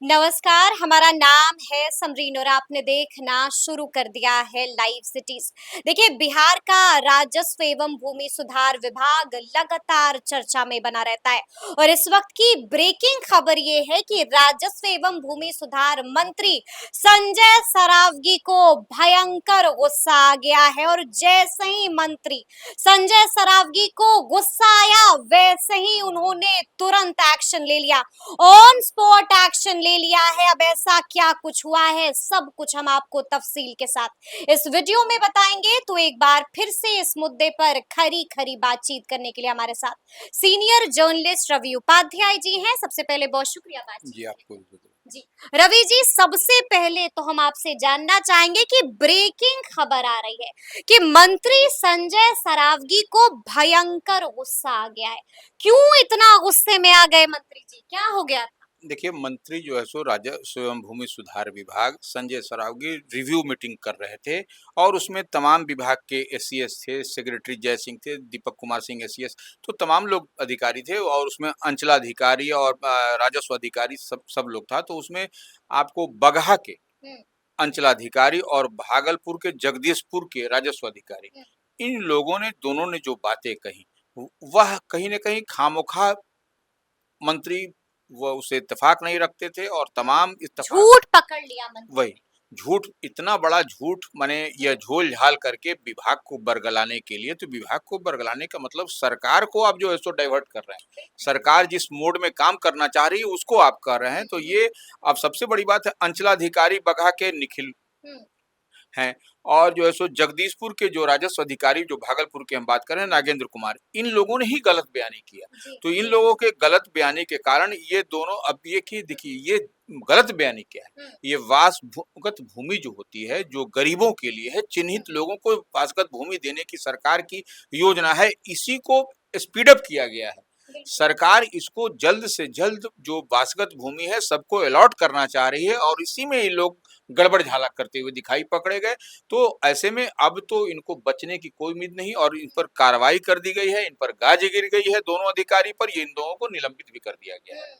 नमस्कार, हमारा नाम है समरीन और आपने देखना शुरू कर दिया है लाइव सिटीज। देखिए, बिहार का राजस्व एवं भूमि सुधार विभाग लगातार चर्चा में बना रहता है और इस वक्त की ब्रेकिंग खबर ये है कि राजस्व एवं भूमि सुधार मंत्री संजय सरावगी को भयंकर गुस्सा आ गया है और जैसे ही मंत्री संजय सरावगी को गुस्सा आया वैसे ही उन्होंने तुरंत एक्शन ले लिया, ऑन स्पॉट एक्शन ले लिया है। अब ऐसा क्या कुछ हुआ है, सब कुछ हम आपको तफसील के साथ इस वीडियो में बताएंगे। तो एक बार फिर से इस मुद्दे पर खरी खरी बातचीत करने के लिए हमारे साथ सीनियर जर्नलिस्ट रवि उपाध्याय जी हैं। सबसे पहले बहुत शुक्रिया बातचीत जी आपको जी। रवि जी, सबसे पहले तो हम आपसे जानना चाहेंगे कि ब्रेकिंग खबर आ रही है कि मंत्री संजय सरावगी को भयंकर गुस्सा आ गया है। क्यों इतना गुस्से में आ गए मंत्री जी, क्या हो गया? देखिए, मंत्री जो है सो राजस्व एवं भूमि सुधार विभाग संजय सरावगी रिव्यू मीटिंग कर रहे थे और उसमें तमाम विभाग के एससीएस थे, सेक्रेटरी जय सिंह थे, दीपक कुमार सिंह एससीएस, तो तमाम लोग अधिकारी थे और उसमें अंचलाधिकारी और राजस्व अधिकारी सब सब लोग था। तो उसमें आपको बगहा के अंचलाधिकारी और भागलपुर के जगदीशपुर के राजस्व अधिकारी, इन लोगों ने दोनों ने जो बातें कही वह कहीं न कहीं खामोखा मंत्री वो उससे इत्तेफ़ाक नहीं रखते थे और तमाम इत्तेफ़ाक झूठ पकड़ लिया मंत्री वही ने। झूठ, इतना बड़ा झूठ, माने यह झोल-झाल करके विभाग को बरगलाने के लिए, तो विभाग को बरगलाने का मतलब सरकार को आप जो है सो डाइवर्ट कर रहे हैं। सरकार जिस मोड में काम करना चाह रही है उसको आप कर रहे हैं। तो ये अब सबसे बड़ी बात है, अंचलाधिकारी बगहा के निखिल हैं और जो है सो जगदीशपुर के जो राजस्व अधिकारी जो भागलपुर के हम बात कर रहे हैं नागेंद्र कुमार, इन लोगों ने ही गलत बयानी किया। तो इन लोगों के गलत बयानी के कारण ये दोनों, अब ये कि देखिए ये गलत बयानी क्या है, ये वासगत भूमि जो होती है जो गरीबों के लिए है, चिन्हित लोगों को वासगत भूमि देने की सरकार की योजना है, इसी को स्पीड अप किया गया है। सरकार इसको जल्द से जल्द जो वासगत भूमि है सबको अलॉट करना चाह रही है और इसी में ये लोग गड़बड़ झाला करते हुए दिखाई पकड़े गए। तो ऐसे में अब तो इनको बचने की कोई उम्मीद नहीं और इन पर कार्रवाई कर दी गई है, इन पर गाज गिर गई है दोनों अधिकारी पर, ये इन दोनों को निलंबित भी कर दिया गया है।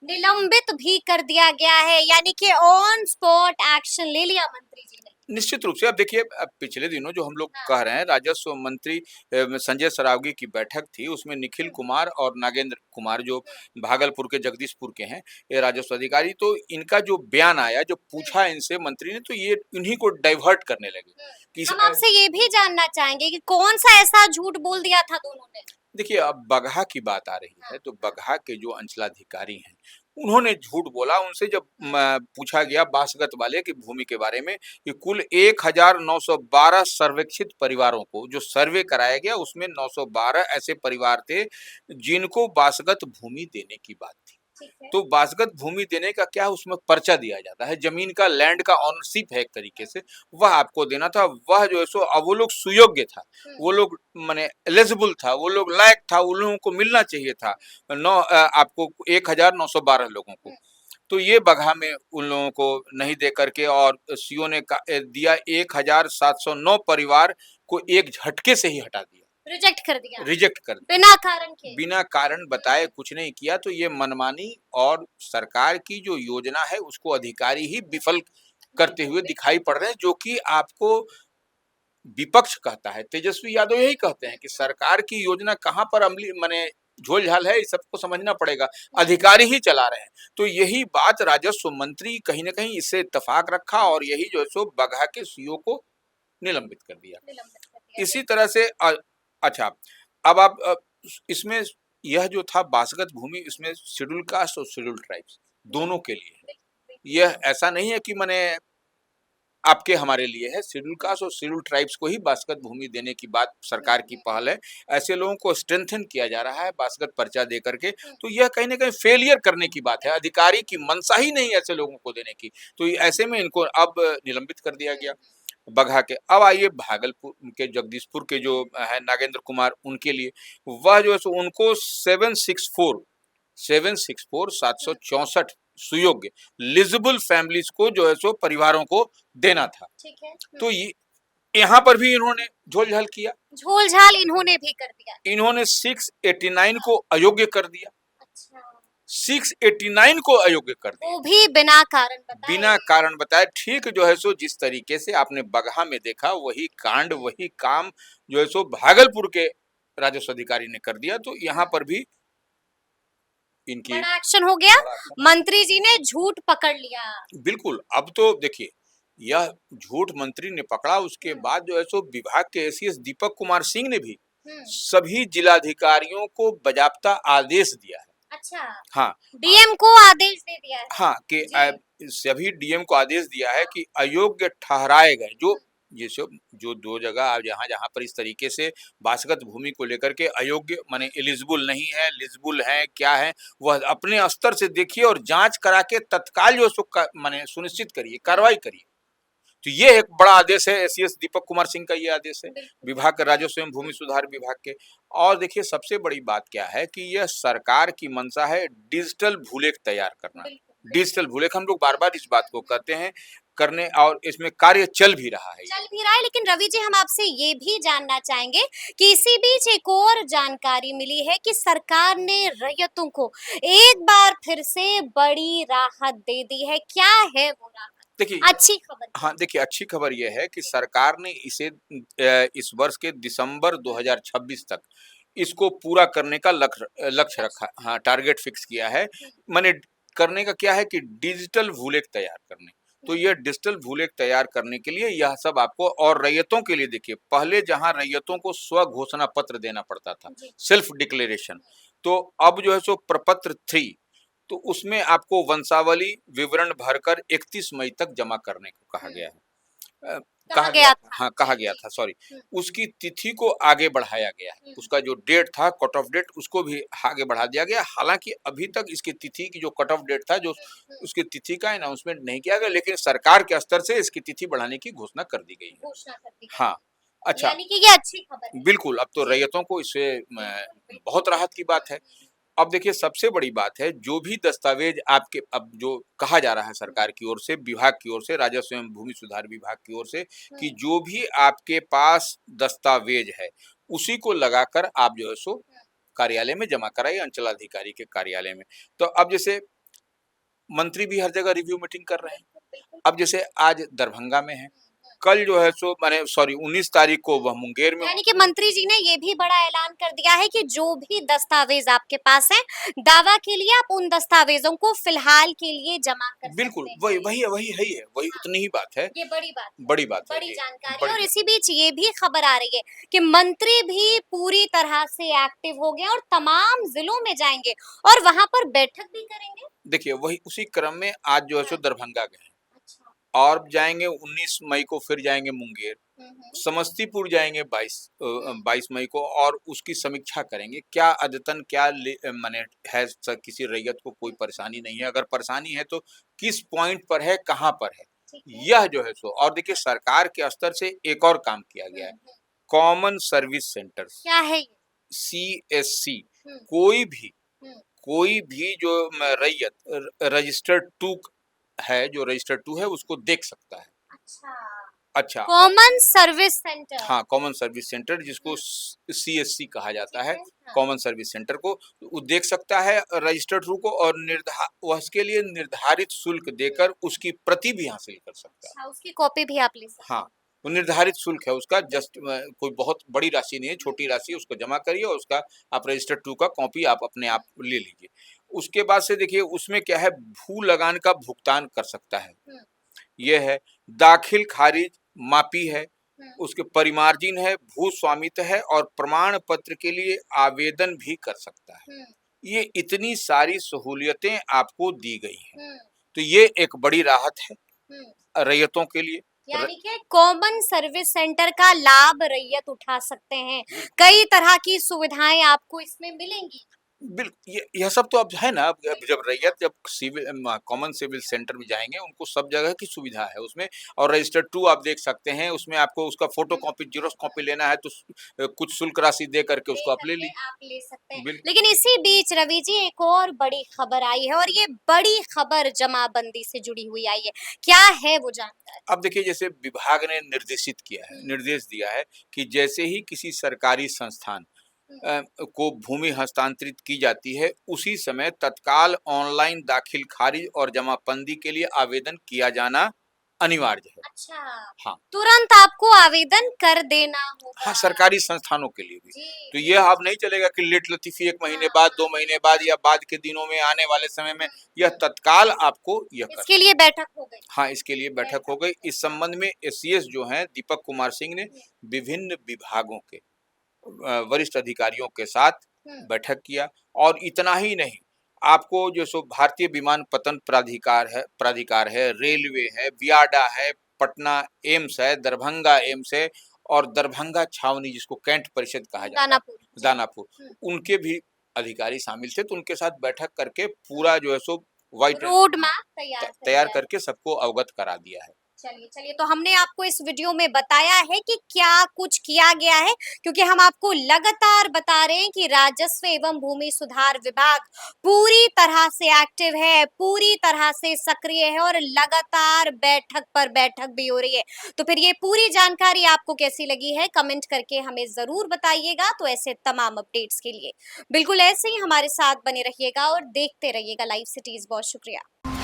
निलंबित भी कर दिया गया है, यानी कि ऑन स्पॉट एक्शन ले लिया मंत्री जी ने। निश्चित रूप से अब देखिए, पिछले दिनों जो हम लोग कह रहे हैं राजस्व मंत्री संजय सरावगी की बैठक थी, उसमें निखिल कुमार और नागेंद्र कुमार जो भागलपुर के जगदीशपुर के हैं, ये राजस्व अधिकारी, तो इनका जो बयान आया, जो पूछा इनसे मंत्री ने, तो ये इन्हीं को डाइवर्ट करने लगे कि हम आपसे ये भी जानना चाहेंगे कि कौन सा ऐसा झूठ बोल दिया था दोनों ने? देखिए, अब बगहा की बात आ रही है, तो बगहा के जो अंचलाधिकारी हैं, उन्होंने झूठ बोला। उनसे जब पूछा गया बासगत वाले की भूमि के बारे में कि कुल 1912 सर्वेक्षित परिवारों को जो सर्वे कराया गया, उसमें 912 ऐसे परिवार थे जिनको वासगत भूमि देने की बात थी। तो वासगत भूमि देने का क्या, उसमें पर्चा दिया जाता है, जमीन का, लैंड का ऑनरशिप है एक तरीके से, वह आपको देना था। वह जो है सो अब वो लोग सुयोग्य था, वो लोग माने एलिजिबल था, वो लोग लायक था, उन लोगों को मिलना चाहिए था। आपको 1912 लोगों को, तो ये बगहा में उन लोगों को नहीं दे करके और सीओ ने दिया 1709 परिवार को एक झटके से ही हटा दिया, रिजेक्ट कर दिया, रिजेक्ट कर दिया, बिना कारण के। बिना कारण बताए कुछ नहीं किया। तो ये मनमानी और सरकार की जो योजना है उसको अधिकारी ही विफल करते हुए दिखाई पड़ रहे हैं, जो कि आपको विपक्ष कहता है, तेजस्वी यादव यही कहते हैं कि सरकार की योजना कहाँ पर अमली माने झोल-झाल है, इस सबको समझना पड़ेगा, अधिकारी ही चला रहे हैं। तो यही बात राजस्व मंत्री कहीं न कहीं इससे इत्तेफाक रखा और यही जो है सो बगहा के सीओ को निलंबित कर दिया। इसी तरह से अच्छा, अब आप इसमें यह जो था वासगत भूमि, इसमें शेड्यूल कास्ट और शेड्यूल ट्राइब्स दोनों के लिए है। यह ऐसा नहीं है कि माने आपके हमारे लिए है, शेड्यूल कास्ट और शेड्यूल ट्राइब्स को ही वासगत भूमि देने की बात सरकार की पहल है। ऐसे लोगों को स्ट्रेंथन किया जा रहा है वासगत पर्चा दे करके, तो यह कहीं न कहीं फेलियर करने की बात है, अधिकारी की मंशा ही नहीं ऐसे लोगों को देने की। तो ऐसे में इनको अब निलंबित कर दिया गया बगहा के। अब आइए भागलपुर के जगदीशपुर के जो है नागेंद्र कुमार, उनके लिए वह जो है सो उनको 764 764 सुयोग्य लिजिबल फैमिलीज को जो है सो परिवारों को देना था। ठीक है। तो ये यहाँ पर भी इन्होंने झोल-झाल किया। झोल-झाल इन्होंने भी कर दिया। इन्होंने 689 को अयोग्य कर दिया। अच्छा। 689 को अयोग्य कर दिया, वो भी बिना कारण बताए। बिना कारण बताए। ठीक जो है सो जिस तरीके से आपने बगहा में देखा, वही कांड वही काम जो है सो भागलपुर के राजस्व अधिकारी ने कर दिया। तो यहाँ पर भी इनकी बड़ा एक्शन हो गया, मंत्री जी ने झूठ पकड़ लिया। बिल्कुल। अब तो देखिए, यह झूठ मंत्री ने पकड़ा, उसके बाद जो है सो विभाग के एसीएस दीपक कुमार सिंह ने भी सभी जिलाधिकारियों को बाजाप्ता आदेश दिया है। अच्छा, हाँ, डीएम को आदेश दे दिया है। हाँ कि जी। सभी डीएम को आदेश दिया है कि अयोग्य ठहराए गए जो जैसे जो 2 जगह आप जहाँ पर इस तरीके से वासगत भूमि को लेकर के अयोग्य माने एलिजिबल नहीं है, एलिजिबल है, क्या है, वह अपने स्तर से देखिए और जांच करा के तत्काल जो सो माने सुनिश्चित करिए, कार्रवाई करिए। तो ये एक बड़ा आदेश है एसीएस दीपक कुमार सिंह का, ये आदेश है विभाग का, राजस्व एवं भूमि सुधार विभाग के। और देखिए सबसे बड़ी बात क्या है कि यह सरकार की मंशा है डिजिटल भूलेख तैयार करना। डिजिटल भूलेख हम लोग बार-बार इस बात को कहते हैं करने, और इसमें कार्य चल भी रहा है। चल भी रहा है, लेकिन रवि जी हम आपसे ये भी जानना चाहेंगे कि इसी बीच एक और जानकारी मिली है कि सरकार ने रैयतों को एक बार फिर से बड़ी राहत दे दी है। क्या है वो राहत? देखिए, अच्छी खबर। हाँ, देखिए अच्छी खबर ये है कि सरकार ने इसे इस वर्ष के दिसंबर 2026 तक इसको पूरा करने का लक्ष्य रखा, हाँ, टारगेट फिक्स किया है। माने करने का क्या है कि डिजिटल भूलेख तैयार करने। तो यह डिजिटल भूलेख तैयार करने के लिए यह सब आपको, और रैयतों के लिए देखिए, पहले जहां रैयतों को स्व घोषणा पत्र देना पड़ता था, सेल्फ डिक्लेरेशन, तो अब जो है सो प्रपत्र 3, तो उसमें आपको वंशावली विवरण भरकर 31 मई तक जमा करने को कहा गया है। कहा गया था, हाँ, कहा गया था, सॉरी। उसकी तिथि को आगे बढ़ाया गया है, उसका जो डेट था, कट ऑफ डेट, उसको भी आगे बढ़ा दिया गया। हालांकि अभी तक इसकी तिथि की जो कट ऑफ डेट था, जो उसकी तिथि का अनाउंसमेंट नहीं किया गया, लेकिन सरकार के स्तर से इसकी तिथि बढ़ाने की घोषणा कर दी गई है। हाँ, अच्छा, यानी कि ये अच्छी खबर है। बिल्कुल। अब तो रैयतों को इससे बहुत राहत की बात है। अब देखिए सबसे बड़ी बात है, जो भी दस्तावेज आपके, अब जो कहा जा रहा है सरकार की ओर से, विभाग की ओर से, राजस्व एवं भूमि सुधार विभाग की ओर से, कि जो भी आपके पास दस्तावेज है उसी को लगाकर आप जो है सो कार्यालय में जमा कराइए, अंचलाधिकारी के कार्यालय में। तो अब जैसे मंत्री भी हर जगह रिव्यू मीटिंग कर रहे हैं। अब जैसे आज दरभंगा में है, कल जो है सो माने सॉरी 19 तारीख को वह मुंगेर में, यानी कि मंत्री जी ने ये भी बड़ा ऐलान कर दिया है कि जो भी दस्तावेज आपके पास हैं, दावा के लिए आप उन दस्तावेजों को फिलहाल के लिए जमा कर बिल्कुल सकते हैं। वही है ये, वही उतनी ही बात है। ये बड़ी बात है, बड़ी बात है बड़ी ये, जानकारी। और इसी बीच ये भी खबर आ रही है कि मंत्री भी पूरी तरह से एक्टिव हो गए और तमाम जिलों में जाएंगे और वहां पर बैठक भी करेंगे। देखिए वही उसी क्रम में आज जो है सो दरभंगा गए हैं, अच्छा। और जाएंगे 19 मई को, फिर जाएंगे मुंगेर, समस्तीपुर जाएंगे 22 मई को, और उसकी समीक्षा करेंगे। क्या अद्यतन क्या माने है, किसी रैयत को कोई परेशानी नहीं है, अगर परेशानी है तो किस पॉइंट पर है, कहाँ पर है, यह जो है सो। और देखिए सरकार के स्तर से एक और काम किया गया है, कॉमन सर्विस सेंटर्स, क्या है ये? CSC। कोई भी जो रैयत रजिस्टर्ड 2 है, जो रजिस्टर्ड 2 है, उसको देख सकता है। अच्छा, कॉमन सर्विस सेंटर। हाँ, कॉमन सर्विस सेंटर, जिसको CSC कहा जाता है, कॉमन सर्विस सेंटर को वो देख सकता है रजिस्टर्ड रू को, और उसके लिए निर्धारित शुल्क देकर उसकी प्रति भी हासिल कर सकता है। अच्छा, उसकी कॉपी भी आप ले सकते हैं। हाँ, वो निर्धारित शुल्क है उसका, जस्ट कोई बहुत बड़ी राशि नहीं है, छोटी राशि है, उसको जमा करिए और उसका आप रजिस्टर्ड 2 का कॉपी आप अपने आप ले लीजिए। उसके बाद से देखिए उसमें क्या है, भू लगान का भुगतान कर सकता है, ये है, दाखिल खारिज मापी है, उसके परिमार्जिन है, भू स्वामित्व है, और प्रमाण पत्र के लिए आवेदन भी कर सकता है। ये इतनी सारी सहूलियतें आपको दी गई हैं, तो ये एक बड़ी राहत है रैयतों के लिए। यानी कि कॉमन सर्विस सेंटर का लाभ रैयत उठा सकते हैं, कई तरह की सुविधाएं आपको इसमें मिलेंगी। बिल्कुल, यह सब तो अब है ना, अब जब रैयत जब कॉमन सिविल सेंटर में जाएंगे, उनको सब जगह की सुविधा है उसमें। और रजिस्टर्ड 2 आप देख सकते हैं, उसमें आपको उसका फोटो कॉपी, जेरॉक्स कॉपी लेना है तो कुछ शुल्क राशि दे करके उसको आप ले सकते हैं। लीजिए। लेकिन इसी बीच रवि जी एक और बड़ी खबर आई है, और ये बड़ी खबर जमाबंदी से जुड़ी हुई आई है। क्या है वो जानकारी? अब देखिए जैसे विभाग ने निर्देश दिया है कि जैसे ही किसी सरकारी संस्थान को भूमि हस्तांतरित की जाती है, उसी समय तत्काल ऑनलाइन दाखिल खारिज और जमाबंदी के लिए आवेदन किया जाना अनिवार्य है। अच्छा, हाँ। तुरंत आपको आवेदन कर देना हाँ, होगा। सरकारी संस्थानों के लिए भी। जी, तो जी, ये अब नहीं चलेगा कि लेट लतीफ़ी 1 महीने हाँ, बाद, 2 महीने बाद या बाद के दिनों में आने वाले समय में, यह हुँ। तत्काल आपको यह कर इसके लिए बैठक हो गई। हाँ, इसके लिए बैठक हो गई। इस हाँ। संबंध में एसीएस जो हैं दीपक कुमार सिंह ने हुँ, विभिन्न विभागों के वरिष्ठ अधिकारियों के साथ हुँ, बैठक किया और इतना ही नहीं, आपको जो सो भारतीय विमानपत्तन प्राधिकार है, रेलवे है, वियाडा है, पटना एम्स है, दरभंगा एम्स है और दरभंगा छावनी जिसको कैंट परिषद कहा जाता है, दानापुर, जी। दानापुर, हुँ, उनके भी अधिकारी शामिल थे। तो उनके साथ बैठक करके हुँ। पूरा जो है सो व्हाइट रोड हाँ, मैप तैयार कर तैयार दिया है। करके सबको अवगत करा दिया है। चलिए, चलिए तो हमने आपको इस वीडियो में बताया है कि क्या कुछ किया गया है, क्योंकि हम आपको लगातार बता रहे हैं कि राजस्व एवं भूमि सुधार विभाग पूरी तरह से एक्टिव है, पूरी तरह से सक्रिय है और लगातार बैठक पर बैठक भी हो रही है। तो फिर ये पूरी जानकारी आपको कैसी लगी है, कमेंट करके हमें ज़रूर बताइएगा। तो ऐसे तमाम अपडेट्स के लिए बिल्कुल ऐसे ही हमारे साथ बने रहिएगा और देखते रहिएगा लाइव सिटीज़। बहुत शुक्रिया।